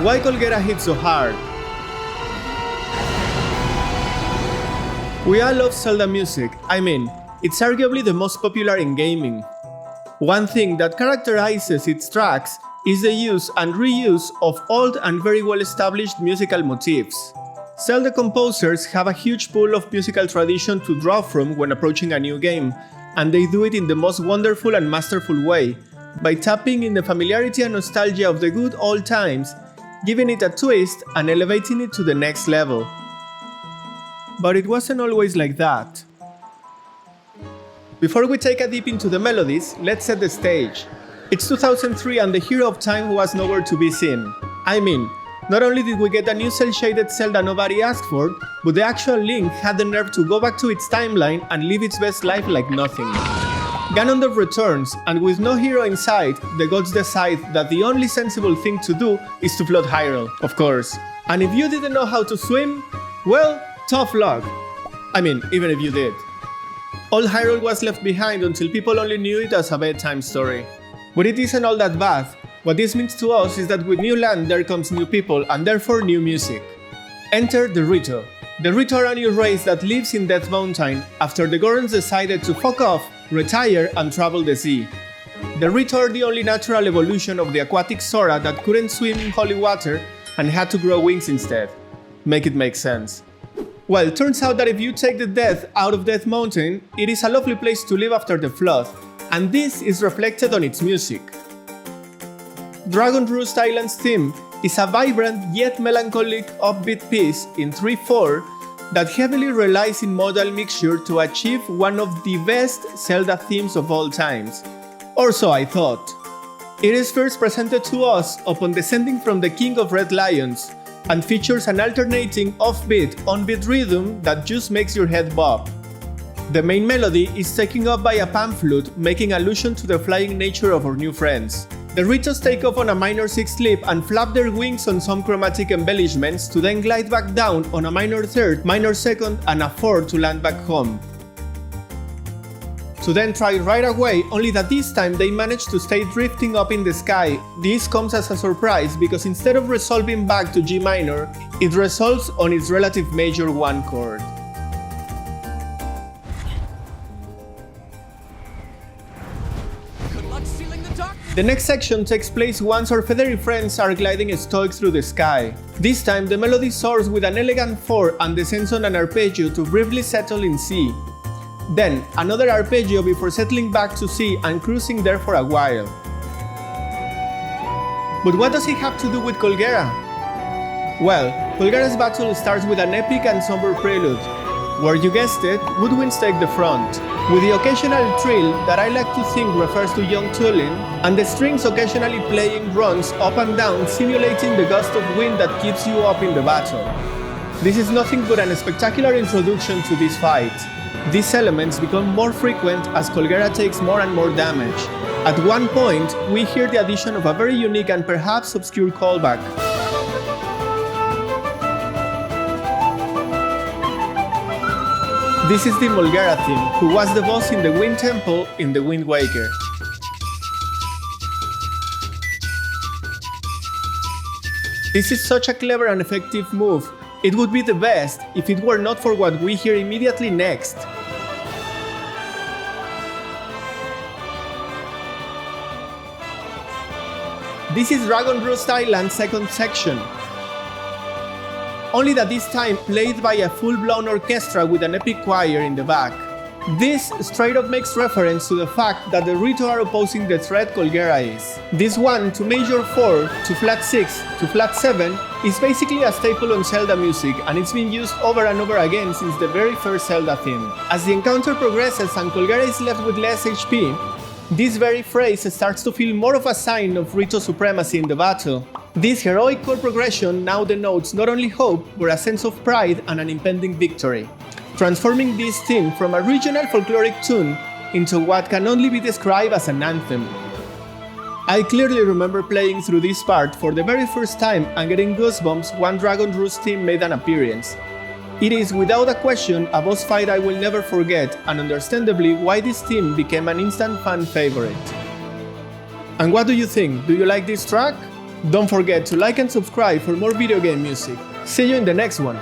Why Colgera hits so hard? We all love Zelda music. I mean, it's arguably the most popular in gaming. One thing that characterizes its tracks is the use and reuse of old and very well established musical motifs. Zelda composers have a huge pool of musical tradition to draw from when approaching a new game, and they do it in the most wonderful and masterful way, by tapping in the familiarity and nostalgia of the good old times, giving it a twist and elevating it to the next level. But it wasn't always like that. Before we take a dip into the melodies, let's set the stage. It's 2003 and the hero of time was nowhere to be seen. I mean, not only did we get a new cel-shaded Zelda nobody asked for, but the actual Link had the nerve to go back to its timeline and live its best life like nothing. Ganondorf returns, and with no hero in sight, the gods decide that the only sensible thing to do is to flood Hyrule, of course. And if you didn't know how to swim, well, tough luck. I mean, even if you did. All Hyrule was left behind until people only knew it as a bedtime story. But it isn't all that bad. What this means to us is that with new land there comes new people and therefore new music. Enter the Rito. The Rito are a new race that lives in Death Mountain after the Gorons decided to fuck off, retire and travel the sea. The Rito are the only natural evolution of the aquatic Sora that couldn't swim in holy water and had to grow wings instead. Make it make sense. Well, it turns out that if you take the death out of Death Mountain, it is a lovely place to live after the flood, and this is reflected on its music. Dragon Roost Island's theme is a vibrant yet melancholic upbeat piece in 3/4 that heavily relies in modal mixture to achieve one of the best Zelda themes of all times. Or so I thought. It is first presented to us upon descending from the King of Red Lions, and features an alternating off-beat, on-beat rhythm that just makes your head bob. The main melody is taken up by a pan flute, making allusion to the flying nature of our new friends. The Ritos take off on a minor 6th lip and flap their wings on some chromatic embellishments to then glide back down on a minor 3rd, minor 2nd and a 4th to land back home. To then try right away, only that this time they manage to stay drifting up in the sky. This comes as a surprise because instead of resolving back to G minor, it resolves on its relative major 1 chord. The next section takes place once our feathery friends are gliding stoic through the sky. This time the melody soars with an elegant 4 and descends on an arpeggio to briefly settle in C. Then, another arpeggio before settling back to C and cruising there for a while. But what does it have to do with Colgera? Well, Colgera's battle starts with an epic and somber prelude, where you guessed it, woodwinds take the front, with the occasional trill that I like to think refers to young Tulin, and the strings occasionally playing runs up and down simulating the gust of wind that keeps you up in the battle. This is nothing but a spectacular introduction to this fight. These elements become more frequent as Colgera takes more and more damage. At one point, we hear the addition of a very unique and perhaps obscure callback. This is the Molgera theme, who was the boss in the Wind Temple in the Wind Waker. This is such a clever and effective move. It would be the best if it were not for what we hear immediately next. This is Dragon Roost Island's 2nd section. Only that this time played by a full-blown orchestra with an epic choir in the back. This straight up makes reference to the fact that the Rito are opposing the threat Colgera is. This 1 to major 4 to flat 6 to flat 7 is basically a staple on Zelda music, and it's been used over and over again since the very first Zelda theme. As the encounter progresses and Colgera is left with less HP, this very phrase starts to feel more of a sign of Rito supremacy in the battle. This heroic chord progression now denotes not only hope, but a sense of pride and an impending victory, transforming this theme from a regional folkloric tune into what can only be described as an anthem. I clearly remember playing through this part for the very first time and getting goosebumps when Dragon Roost theme made an appearance. It is without a question a boss fight I will never forget, and understandably why this theme became an instant fan favorite. And what do you think? Do you like this track? Don't forget to like and subscribe for more video game music. See you in the next one!